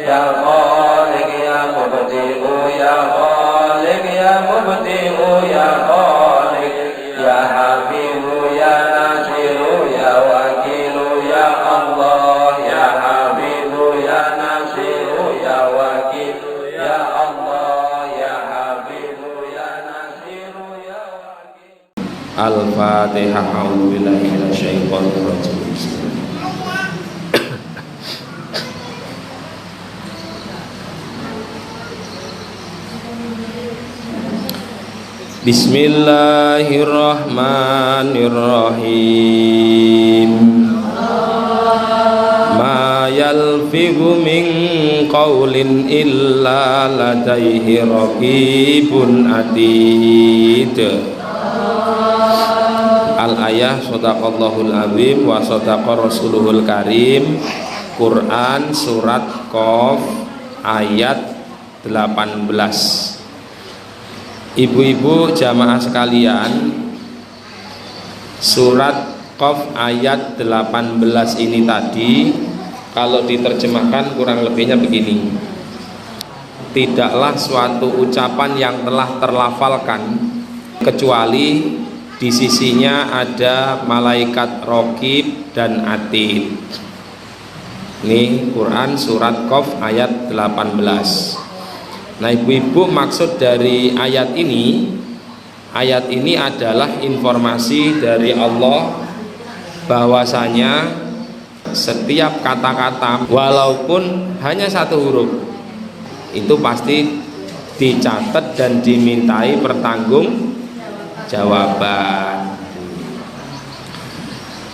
ya khaliq ya mubdi'u ya khaliq ya mubdi'u ya khaliq ya hafizu ya nasiru ya wakilu ya Allah ya hafizu ya nasiru ya wakilu ya Allah ya hafizu ya nasiru ya wakilu. Al-Fatihah. A'udzubillahi minasyaitonir rajim. Bismillahirrahmanirrahim. Ma yalfizu min qaulin illa ladaihi raqibun atid. Al-ayah sadaqallahul azim wa sadaqa rasuluhul karim. Quran surat Qaf ayat 18. Ibu-ibu jamaah sekalian, surat Qaf ayat 18 ini tadi kalau diterjemahkan kurang lebihnya begini: tidaklah suatu ucapan yang telah terlafalkan kecuali di sisinya ada malaikat raqib dan atid. Ini Quran surat Qaf ayat 18. Nah, ibu-ibu, maksud dari ayat ini adalah informasi dari Allah bahwasanya setiap kata-kata walaupun hanya satu huruf itu pasti dicatat dan dimintai pertanggungjawaban.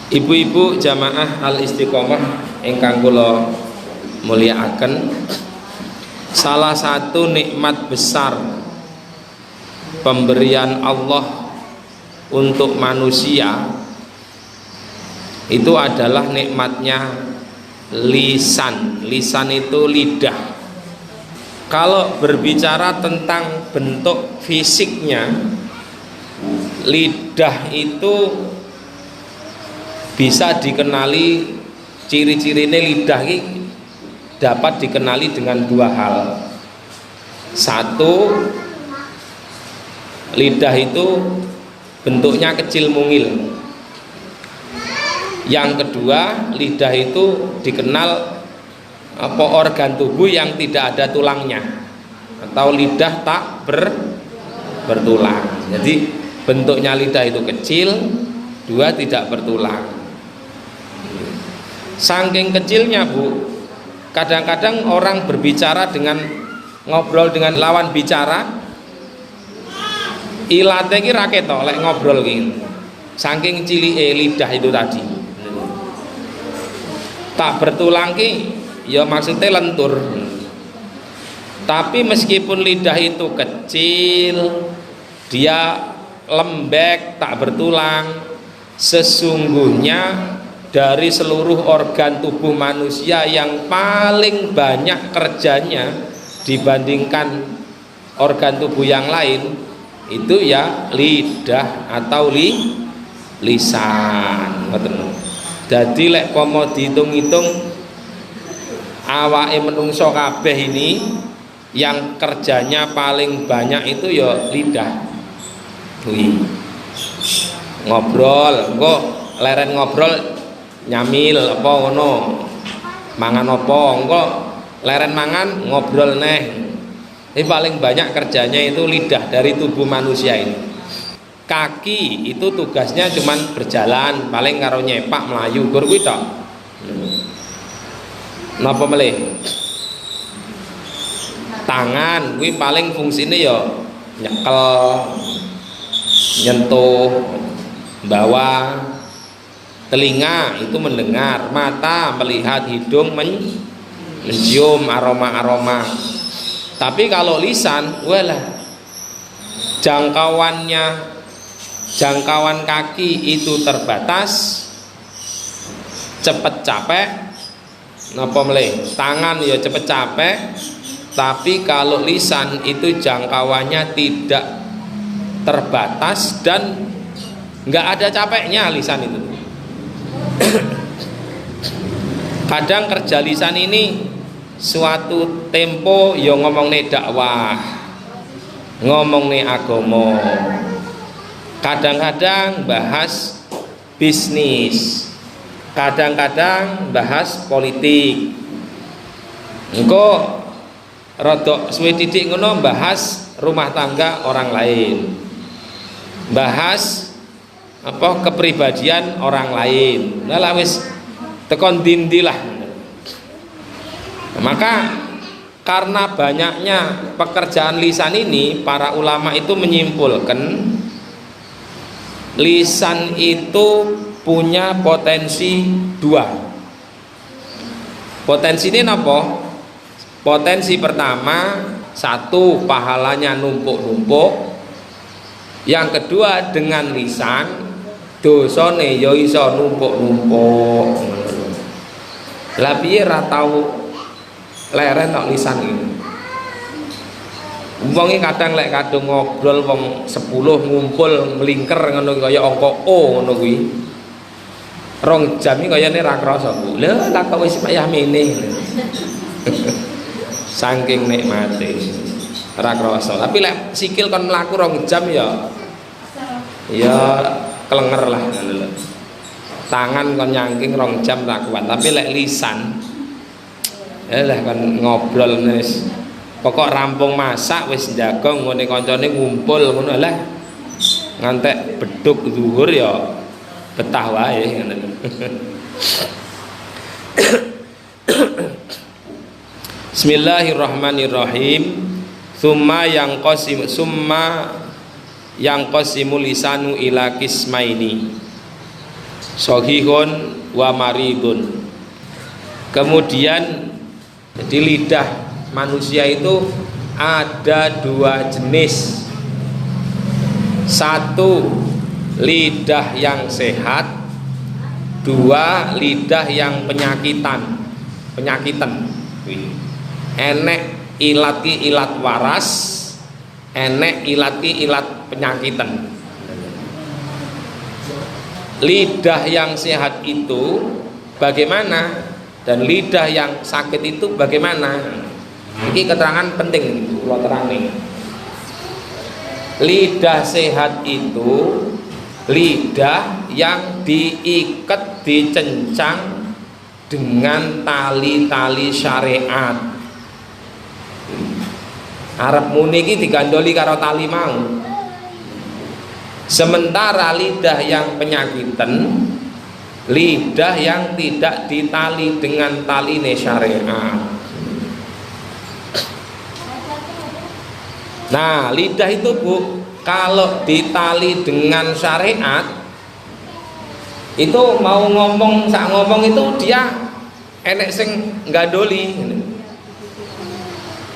Ibu-ibu jamaah Al-Istiqomah ingkang kula mulyakaken, salah satu nikmat besar pemberian Allah untuk manusia itu adalah nikmatnya lisan. Lisan itu lidah. Kalau berbicara tentang bentuk fisiknya, lidah itu bisa dikenali, ciri-cirine lidah ini dapat dikenali dengan dua hal. Satu, lidah itu bentuknya kecil mungil. Yang kedua, lidah itu dikenal organ tubuh yang tidak ada tulangnya, atau lidah tak bertulang. Jadi bentuknya lidah itu kecil, dua, tidak bertulang. Saking kecilnya, Bu, kadang-kadang orang berbicara dengan ngobrol dengan lawan bicara, ilate iki ra ketok lek ngobrol iki. Saking cilike lidah itu tadi. Tak bertulang ki ya maksudnya lentur. Tapi meskipun lidah itu kecil, dia lembek, tak bertulang, sesungguhnya dari seluruh organ tubuh manusia yang paling banyak kerjanya dibandingkan organ tubuh yang lain itu ya lidah atau lisan. Jadi lek pomo dihitung-hitung awake menungso kabeh ini yang kerjanya paling banyak itu ya lidah. Ngobrol, kok leren ngobrol nyamil apa ngono, mangan apa engko leren mangan ngobrol neh. Ini paling banyak kerjanya itu lidah dari tubuh manusia ini. Kaki itu tugasnya cuman berjalan, paling karo nyepak melayu gur kuwi tok. Napa melih? Tangan kuwi paling fungsine ya nyekel, nyentuh, bawa. Telinga itu mendengar, mata melihat, hidung mencium aroma-aroma. Tapi kalau lisan, walah, jangkauan kaki itu terbatas, cepet capek. Napa melih? Tangan ya cepet capek. Tapi kalau lisan itu jangkauannya tidak terbatas dan nggak ada capeknya lisan itu. Kadang kerja lisan ini suatu tempo ya ngomongne dakwah, ngomongne agama. Kadang-kadang bahas bisnis, kadang-kadang bahas politik. Engko rada suwe titik ngono bahas rumah tangga orang lain, bahas apa kepribadian orang lain. Lah wis tekon dindilah. Maka karena banyaknya pekerjaan lisan ini, para ulama itu menyimpulkan lisan itu punya potensi dua. Potensi ini apa? Potensi pertama, satu, pahalanya numpuk-numpuk. Yang kedua, dengan lisan dosane ya iso numpuk-numpuk. Lah piye ra tau leren tok lisan iki. Wong iki kadang lek kadung ngobrol wong 10 ngumpul melingker ngono kaya angka O ngono kuwi. 2 jam iki kayane ra krasa. Lha lah kok wis payah meneh. Saking nikmate ra krasa. Tapi lek sikil kon mlaku 2 jam ya kelenger lah ngono lho. Tangan kon nyangking 2 jam ra kuat, tapi lek lisan lah kan ngobrol wis pokok rampung masak wis njagong ngene kancane ngumpul ngono lah ngantek beduk zuhur ya betah wae ngono. Bismillahirrahmanirrahim. Summa yang qasimul lisanu ila qismaini sahihun wa maridun. Kemudian jadi lidah manusia itu ada 2 jenis. Satu, lidah yang sehat. 2, lidah yang penyakitan. Enek ilat ki ilat waras, enek ilat ki ilat penyakitan. Lidah yang sehat itu bagaimana? Dan lidah yang sakit itu bagaimana? Ini keterangan penting kalau terangin. Lidah sehat itu lidah yang diikat, dicencang dengan tali-tali syariat. Arab muni iki digandoli karo tali mau. Sementara lidah yang penyakitan, lidah yang tidak ditali dengan tali syariat. Nah, lidah itu Bu, kalau ditali dengan syariat itu mau ngomong sak ngomong itu dia enek sing nggandoli.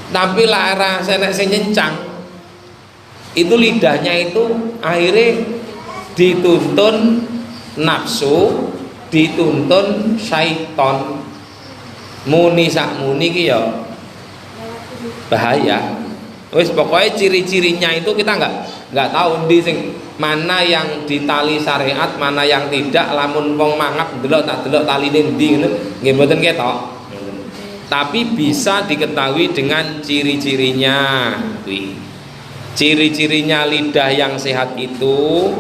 Tapi lara enek sing nyencang. Itu lidahnya itu akhirnya dituntun nafsu, dituntun syaiton. Muni sak muni ki ya bahaya. Wis pokoknya ciri-cirinya itu kita nggak tahu di sing mana yang ditali syariat, mana yang tidak. Lamun wong mangap delok tak delok taline ndi ngono nggih mboten ketok. Tapi bisa diketahui dengan ciri-cirinya. Ciri-cirinya lidah yang sehat itu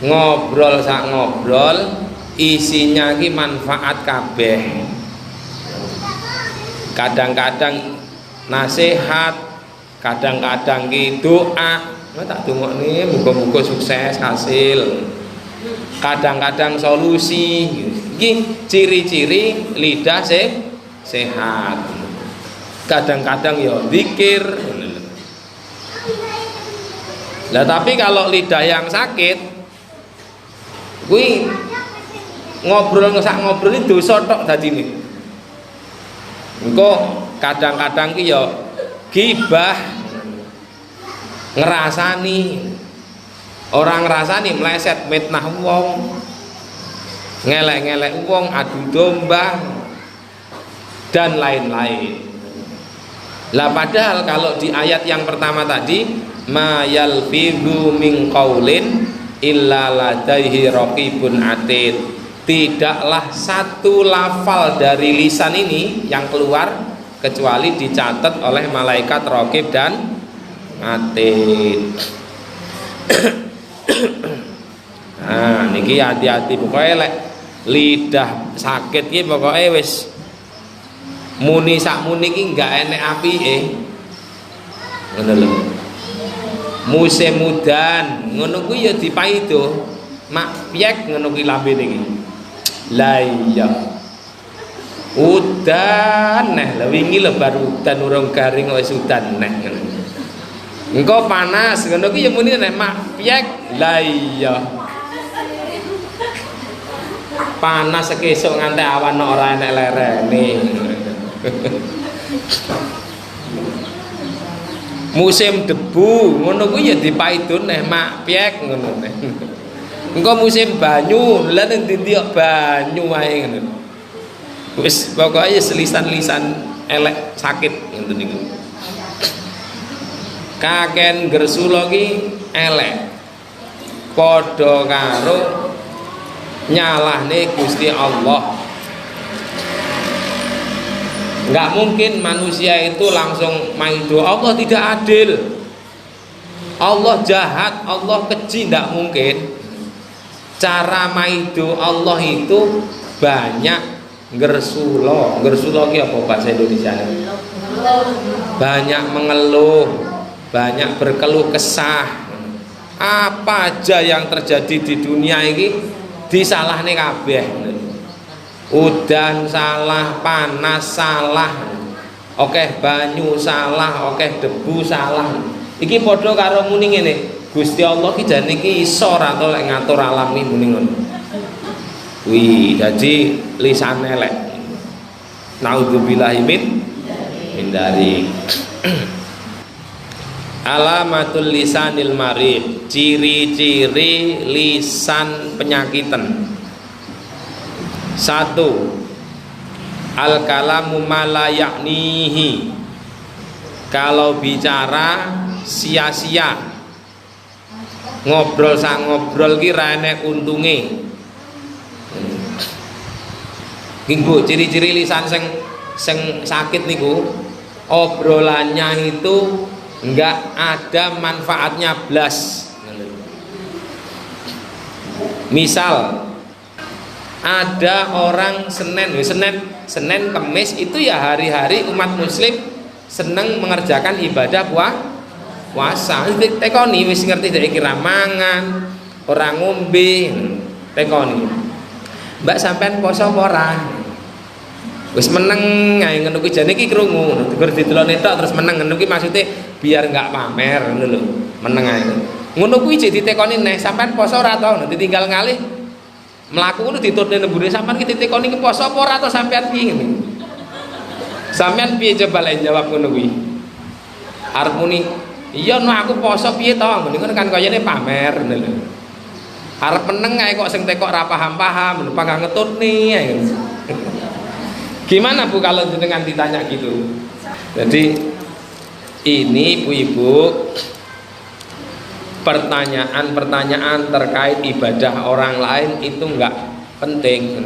ngobrol sak ngobrol isinya ki manfaat kabeh. Kadang-kadang nasihat, kadang-kadang ki doa, tak dongokne muga-muga sukses hasil. Kadang-kadang solusi. Iki ciri-ciri lidah sehat. Kadang-kadang ya zikir. Lah tapi kalau lidah yang sakit kuwi ngobrol sak ngobrol iki dosa tok dadine. Engko kadang-kadang ki ya gibah, ngerasani orang, ngerasani meleset mitnah wong, ngelek-ngelek wong, adu domba dan lain-lain. Lah padahal kalau di ayat yang pertama tadi ma yalfidhu min qaulin illa ladaihi raqibun atid, tidaklah satu lafal dari lisan ini yang keluar kecuali dicatat oleh malaikat raqib dan atid. Nah niki hati-hati pokoknya lek lidah sakit iki pokoknya wis muni sak muni iki enggak enek apike. Ngono lho. Musim udan ngono kuwi ya dipaido. Mak piek ngono kuwi lambene iki. Lah iya. Udan lha wingi lho baru udan urung garing wis udan neh ngono. Engko panas ngono kuwi ya muni nek mak piek. Lah iya. Panas sekesuk nganti awan ora enek lerene. Musim debu ngono kuwi ya dipaidon neh mak piek ngono neh. Engko musim banyu lha ning ndi kok banyu wae ngono. Wis pokoke lisan-lisan elek sakit ngoten niku. Kaken gersula ki elek. Padha karo nyalahne Gusti Allah. Enggak mungkin manusia itu langsung maido. Allah tidak adil. Allah jahat, Allah keji, enggak mungkin. Cara maido Allah itu banyak gersulo. Gersulo ki apa bahasa Indonesia? Banyak mengeluh, banyak berkeluh kesah. Apa aja yang terjadi di dunia ini disalahne kabeh. Udan salah, panas salah, okeh banyu salah, okeh debu salah. Iki padha karo muni ngene, Gusti Allah ki jane iki iso ora to lek ngatur alam iki muni ngono. Wih, dadi lisan elek. Naudzubillahi min dari alamatul lisanil marid, ciri-ciri lisan penyakitan. 1. Al kalamu mala yaknihi, kalau bicara sia-sia, ngobrol sang ngobrol ki ra enek untunge. Nggo ciri-ciri lisan sing sakit niku, obrolannya itu enggak ada manfaatnya blas. Misal ada orang Senin Kemis itu ya hari-hari umat muslim seneng mengerjakan ibadah puasa. Tekoni wis ngerti dek iki ramangan, ora ngombe, tekoni. Mbak sampean poso apa ora? Wis meneng ae ngono kuwi jane iki krungu. Digur didelok tok terus meneng ngono kuwi maksude biar enggak pamer ngono lho. Meneng ae. Ngono kuwi jek ditekoni neh sampean poso ora to? Nanti tinggal ngalih melaku ngono ditutne nembune sampean ki ditekoni ki poso apa ora to sampean piye ngene. Sampean piye coba lek jawab ngono kuwi? Arep muni, iya no aku poso piye to? Ngono kan kayane pamer ngono lho. Arep meneng ae kok sing tekok ra paham-paham, pangga ngetutne ae. Gimana Bu kalau jenengan ditanya gitu? Jadi ini ibu-ibu, pertanyaan-pertanyaan terkait ibadah orang lain itu enggak penting.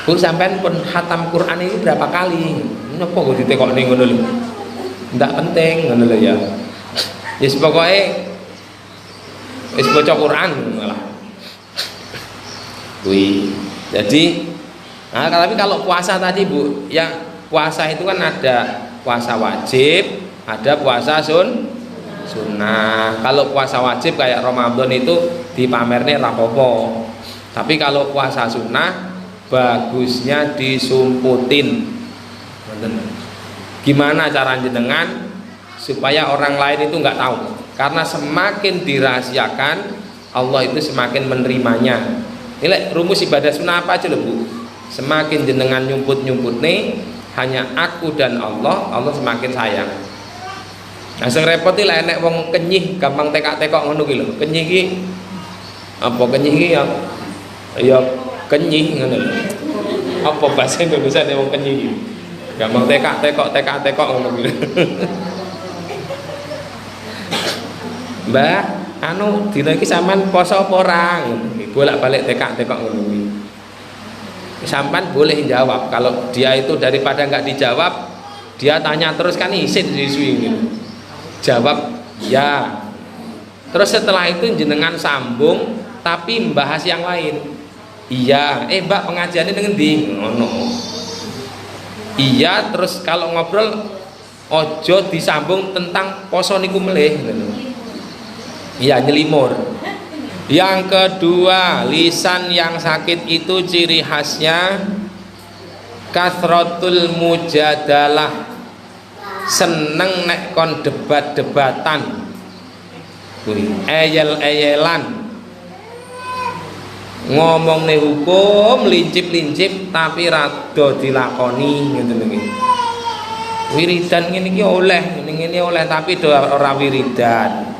Bu sampean pun khatam Quran ini berapa kali? Napa kok ditekokne ngono lho? Enggak penting ngono lho ya. Wis pokoke wis baca Quran malah. Kuwi. Jadi tapi kalau puasa tadi Bu, ya puasa itu kan ada puasa wajib, ada puasa sunnah. Kalau puasa wajib kayak Ramadan itu dipamerne rapopo. Tapi kalau puasa sunnah bagusnya disumputin. Gimana cara jenengan supaya orang lain itu nggak tahu? Karena semakin dirahasiakan Allah itu semakin menerimanya. Ini rumus ibadah sunnah apa aja loh Bu? Semakin jenengan nyumput nih hanya aku dan Allah, Allah semakin sayang. Nah sing repot iki lek enek wong kenyih gampang tekak-tekok ngono ki lho. Kenyih ki apa kenyih ki ya kenyih ngono lho. Apa bahasa Indonesia nek wong kenyih ki? Gampang tekak-tekok ngono ki. Mbak, dina iki sampean poso apa ora? Bolak-balik tekak-tekok ngono ki. Sampan boleh jawab. Kalau dia itu daripada nggak dijawab, dia tanya terus kan isin siswi gitu. Jawab ya. Terus setelah itu jenengan sambung tapi membahas yang lain. Iya, Mbak pengajiannya dengan di ngono. Iya, terus kalau ngobrol ojo disambung tentang poso niku melih. Iya, nyelimur. Yang kedua, lisan yang sakit itu ciri khasnya kasratul mujadalah, seneng nek kon debat-debatan, eyel-eyelan, ngomong nih hukum lincip-lincip tapi rada dilakoni gitu lho. Wiridan ngene iki oleh tapi ora wiridan.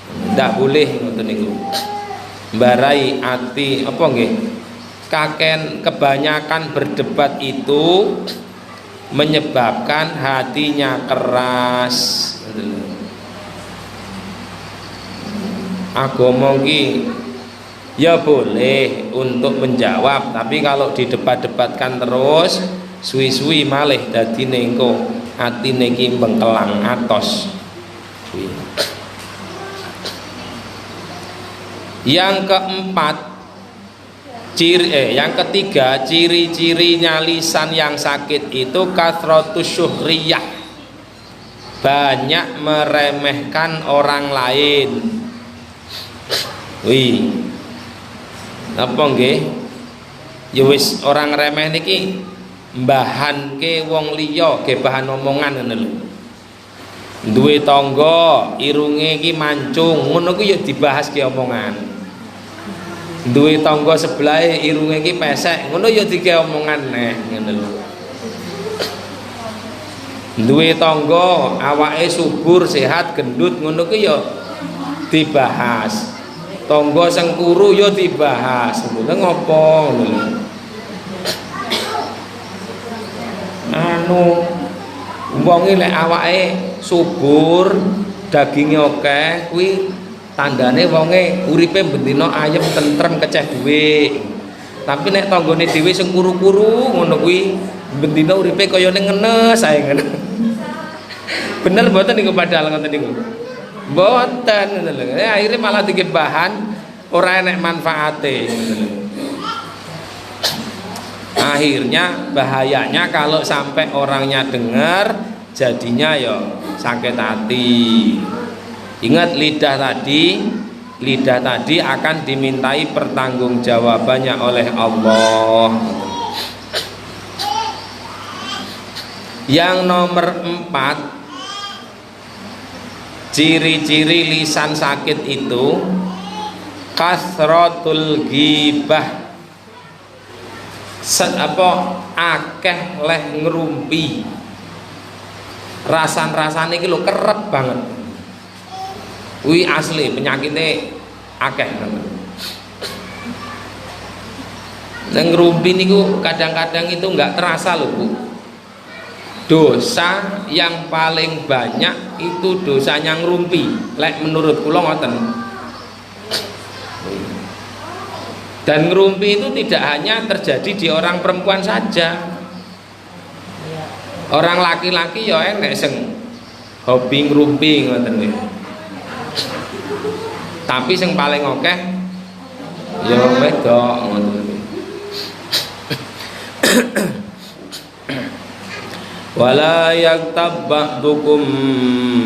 Ndak boleh ngoten niku. Mbarai ati apa nggih? Kaken kebanyakan berdebat itu menyebabkan hatinya keras. Agama iki ya boleh untuk menjawab, tapi kalau didebat-debatkan terus suwi-suwi malih dadine engko atine iki bengkelang atos. Yang keempat, yang ketiga, ciri-cirinya lisan yang sakit itu kasratus syuhriyah, banyak meremehkan orang lain. Wih, apa nggih? Ya wis orang remeh niki mbahanke wong liya, ge bahan omongan ngono lho. Duwe tangga, irunge iki mancung, ngono ku ya dibahas ke omongan. Duwe tangga sebelahe irunge iki pesek, ngono ya dike omongan neh ngono lho. Duwe tangga awake subur, sehat, gendut, ngono ku ya dibahas. Tangga sengkuru ya dibahas. Ngono ngopo ngono. Anu wong lek awake subur, daginge akeh kuwi tandane wonge uripe bendina ayem tentrem keceh duwe. Tapi nek tanggane dhewe sing kuru-kuru ngono kuwi bendina uripe kaya ning ngenes ae ngono. Bener mboten niku padahal ngoten niku. Mboten ngono lho. Akhire malah dikit bahan ora enek manfaate ngono lho. Akhirnya bahayanya kalau sampai orangnya dengar jadinya ya sakit hati. Ingat lidah tadi akan dimintai pertanggungjawabannya oleh Allah. Yang nomor 4, ciri-ciri lisan sakit itu kasratul ghibah, akeh leh ngerumpi. Rasan-rasane iki lho kerep banget. Kuwi asli penyakitnya akeh. Nang ngerumpi niku kadang-kadang itu enggak terasa loh Bu. Dosa yang paling banyak itu dosanya ngerumpi. Lek menurut kula ngoten. Dan ngerumpi itu tidak hanya terjadi di orang perempuan saja. Orang laki-laki ya enek sing hobi ngerumpi ngoten niku. Tapi sing paling akeh ya wedok ngoten. Wala yaktab ba'dukum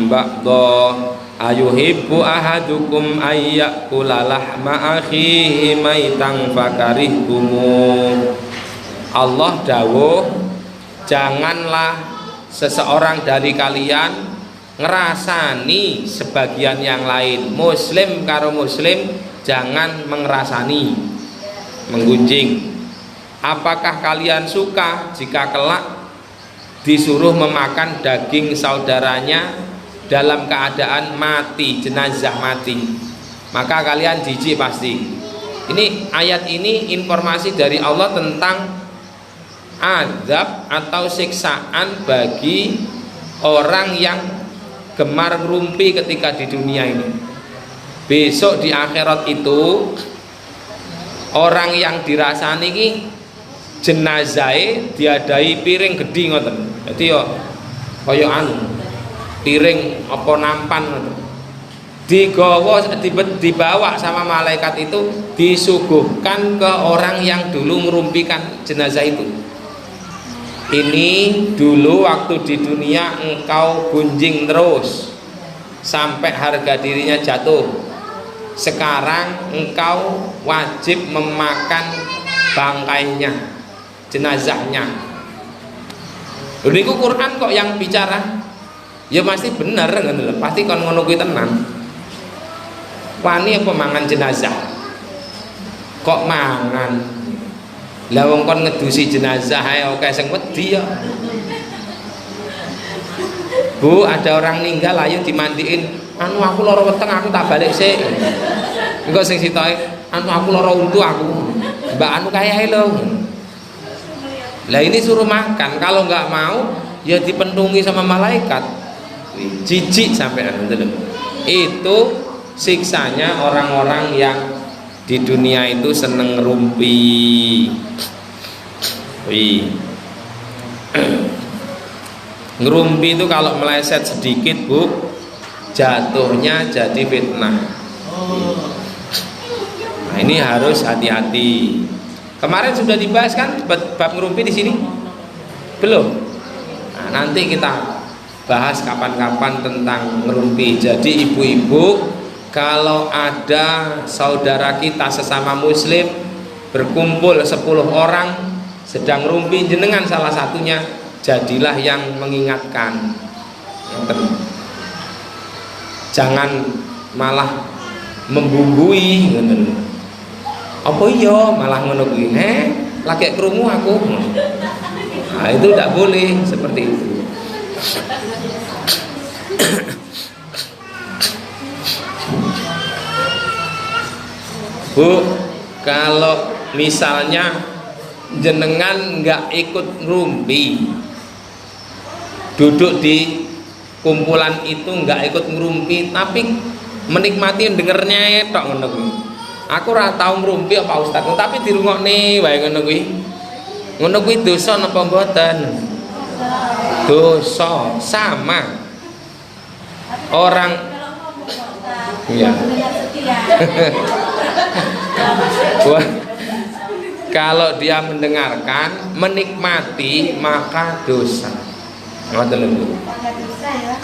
ba'da ayuhibbu ahadukum ayyakula lahma akhihi maitan fakarihtumu. Allah dawuh, janganlah seseorang dari kalian ngerasani sebagian yang lain. Muslim karo muslim jangan mengerasani, menggunjing. Apakah kalian suka jika kelak disuruh memakan daging saudaranya dalam keadaan mati, jenazah mati? Maka kalian jijik pasti. Ini ayat ini informasi dari Allah tentang azab atau siksaan bagi orang yang gemar ngerumpi ketika di dunia ini. Besok di akhirat itu orang yang dirasani ini jenazahe diadai piring gedhi ngoten. Dadi ya kaya anu piring apa nampan ngoten. Dibawa sama malaikat itu disuguhkan ke orang yang dulu ngerumpikan jenazah itu. Ini dulu waktu di dunia engkau gunjing terus sampai harga dirinya jatuh. Sekarang engkau wajib memakan bangkainya, jenazahnya. Niku Quran kok yang bicara. Ya pasti bener ngono lho, pasti kon ngono kuwi tenan. Wani apa mangan jenazah? Kok mangan? Lah wong kon ngedusi jenazah ae oke sing wedi ya. Bu, ada orang ninggal ayo dimandiin. Anu aku lara weteng aku tak balik sik. Engko sing sitoke, anu aku lara untu aku. Mbak anu kaya ae lho. Lah ini suruh makan, kalau nggak mau ya dipentungi sama malaikat. Jijik sampai anu itu siksanya orang-orang yang di dunia itu seneng ngerumpi. Ngerumpi itu kalau meleset sedikit bu, jatuhnya jadi fitnah. Nah ini harus hati-hati. Kemarin sudah dibahas kan bab ngerumpi di sini? Belum. Nah, nanti kita bahas kapan-kapan tentang ngerumpi. Jadi ibu-ibu, kalau ada saudara kita sesama muslim berkumpul 10 orang sedang ngerumpi, jenengan salah satunya, jadilah yang mengingatkan. Jangan malah membumbui. Apa iya malah ngono kuwi? Lagi krungu aku. Nah, itu tidak boleh seperti itu. Bu, kalau misalnya jenengan nggak ikut ngerumpi, duduk di kumpulan itu nggak ikut ngerumpi, tapi menikmati dengernya tok ngono kuwi. Aku ora tau ngrumpi apa Ustaz, tapi dirungokne wae ngono kuwi. Ngono kuwi dosa napa mboten? Dosa sama. Orang iya. Kalau dia mendengarkan, menikmati maka dosa.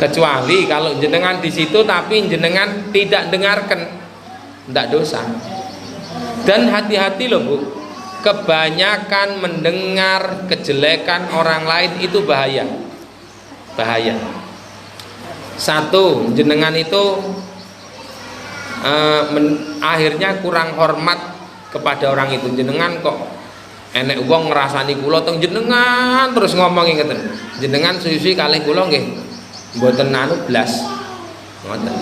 Kecuali kalau jenengan di situ tapi jenengan tidak dengarkan, tidak dosa. Dan hati-hati loh bu, kebanyakan mendengar kejelekan orang lain itu bahaya. Bahaya. Satu, jenengan itu akhirnya kurang hormat kepada orang itu. Jenengan kok enek wong ngrasani kula teng jenengan terus ngomongi ngeten. Jenengan suwi-suwi kalih kula nggih mboten anu blas. Ngoten.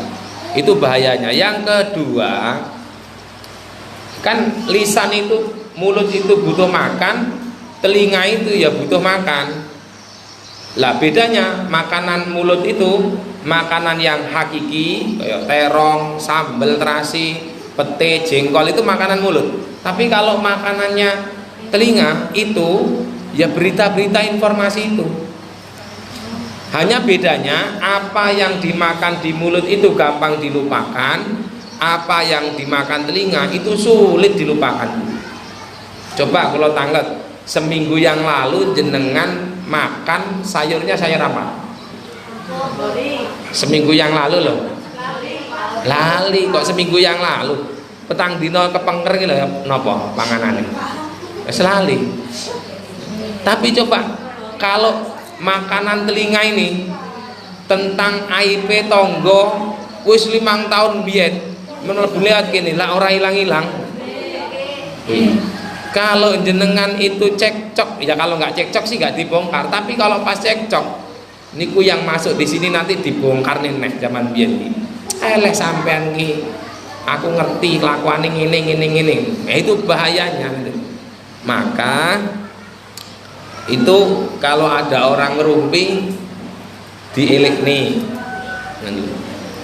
Itu bahayanya. Yang kedua, kan lisan itu, mulut itu butuh makan, telinga itu ya butuh makan. Lah bedanya makanan mulut itu makanan yang hakiki kayak terong, sambal terasi, pete, jengkol itu makanan mulut. Tapi kalau makanannya telinga itu ya berita-berita informasi itu. Hanya bedanya apa yang dimakan di mulut itu gampang dilupakan, apa yang dimakan telinga itu sulit dilupakan. Coba kalau tanglet seminggu yang lalu jenengan makan sayurnya sayur apa? Seminggu yang lalu loh. Lali kok seminggu yang lalu. Petang dino kepenger iki lho napa panganane. Wis lali. Tapi coba kalau makanan telinga ini tentang aib tonggo wis 5 tahun biyen menurut lihat gini lah ora ilang-ilang. Kalau jenengan itu cekcok ya, kalau nggak cekcok sih nggak dibongkar, tapi kalau pas cekcok niku yang masuk di sini nanti dibongkar nih zaman biyen iki. Eleh sampean ki aku ngerti kelakuane ngene. Nah, itu bahayanya. Maka itu kalau ada orang ngerumpi dielik nih.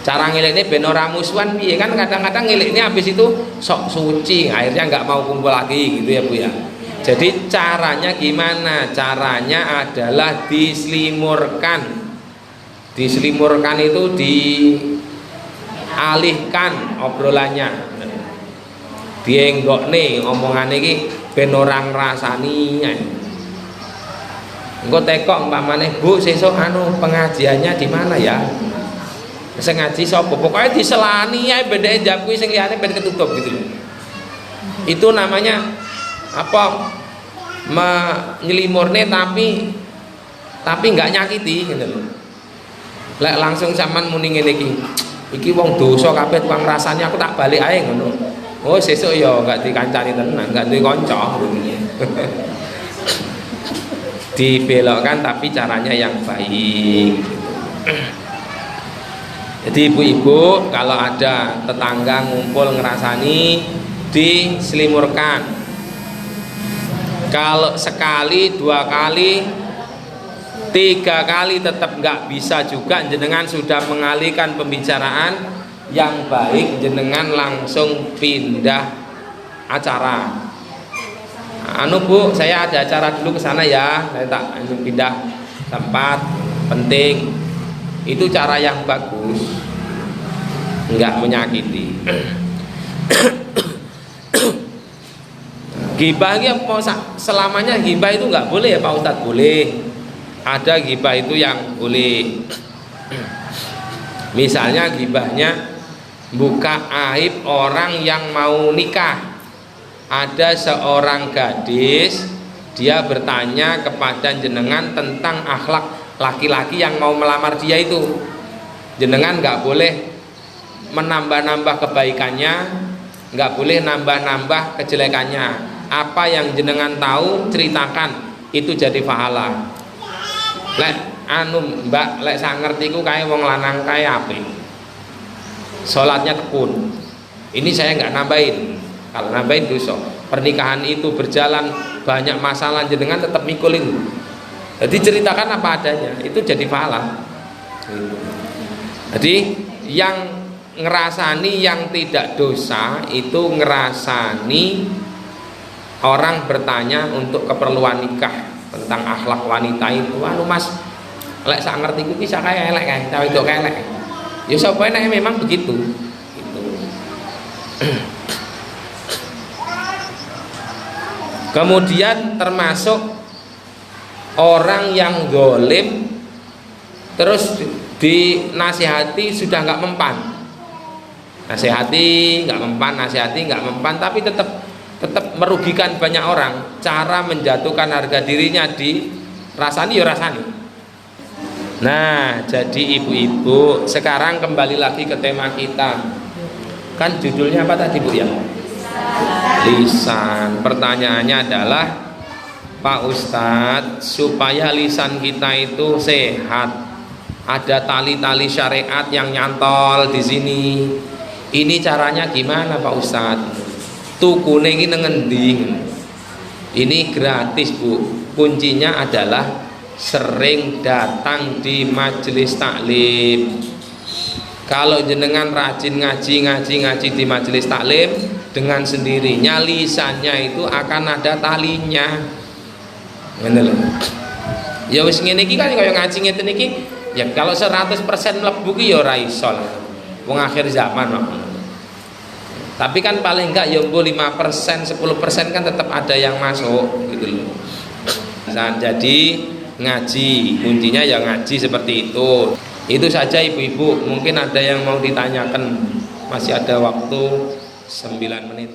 Cara ngeliknya ben ora musuhan piye kan, kadang-kadang ngeliknya habis itu sok suci akhirnya nggak mau kumpul lagi gitu ya bu ya. Jadi caranya gimana? Caranya adalah diselimurkan. Diselimurkan itu dialihkan obrolannya. Dienggokne omongane iki ben ora ngrasani. Engko tekok umpamane, Bu, sesuk pengajiannya di mana ya? Sing ngaji sapa? Pokoke diselani ae bendeke jam kuwi sing liyane ben ketutup gitu. Itu namanya apa? Menyelimurne tapi enggak nyakiti gitu lho. Lek langsung sampean muni ngene iki wong dosa kabeh tukang rasane aku tak balik ae ngono. Oh sesuk ya enggak dikancani tenan, enggak duwe kanca. Dibelokkan tapi caranya yang baik. Jadi ibu-ibu kalau ada tetangga ngumpul ngerasani diselimurkan. Kalau sekali, 2 kali, 3 kali tetap nggak bisa juga, jenengan sudah mengalihkan pembicaraan, yang baik jenengan langsung pindah acara. Bu, saya ada acara dulu ke sana ya, saya tak pindah tempat penting. Itu cara yang bagus, nggak menyakiti. Gibah selamanya gibah itu nggak boleh ya Pak Ustadz? Boleh. Ada gibah itu yang boleh. Misalnya gibahnya buka aib orang yang mau nikah. Ada seorang gadis, dia bertanya kepada jenengan tentang akhlak laki-laki yang mau melamar dia itu. Jenengan nggak boleh menambah-nambah kebaikannya, nggak boleh nambah-nambah kejelekannya. Apa yang jenengan tahu ceritakan, itu jadi pahala. Lek Mbak, lek sak ngertiku kae wong lanang kae apik, salatnya tekun. Ini saya nggak nambahin. Kalau nambahin dosa. Pernikahan itu berjalan banyak masalah, jenengan tetap mikulin. Jadi ceritakan apa adanya, itu jadi pahala. Jadi yang ngerasani yang tidak dosa itu ngerasani orang bertanya untuk keperluan nikah tentang akhlak wanita itu. Anu Mas, lek sak ngertiku ki sak kae elek kae, cawe itu kae elek. Ya sapa enek memang begitu. Gitu. Kemudian termasuk orang yang zalim terus dinasihati sudah nggak mempan, nasihati nggak mempan, tapi tetap merugikan banyak orang. Cara menjatuhkan harga dirinya dirasani ya rasani. Nah, jadi ibu-ibu, sekarang kembali lagi ke tema kita. Kan judulnya apa tadi Bu ya? Lisan. Pertanyaannya adalah, Pak Ustadz, supaya lisan kita itu sehat, ada tali-tali syariat yang nyantol di sini. Ini caranya gimana Pak Ustadz? Tukune iki nang endi? Ini gratis Bu. Kuncinya adalah sering datang di majelis taklim. Kalau jenengan rajin ngaji di majelis taklim, dengan sendirinya lisannya itu akan ada talinya. Ngene lho. Ya wis ngene iki kan kaya ngaji ngeten iki, ya kalau 100% mlebu ki ya ora iso lah. Wong akhir zaman kok. Tapi kan paling enggak ya 5%, 10% kan tetap ada yang masuk gitu loh. Nah, jadi ngaji, kuncinya ya ngaji seperti itu. Itu saja ibu-ibu, mungkin ada yang mau ditanyakan, masih ada waktu 9 menit.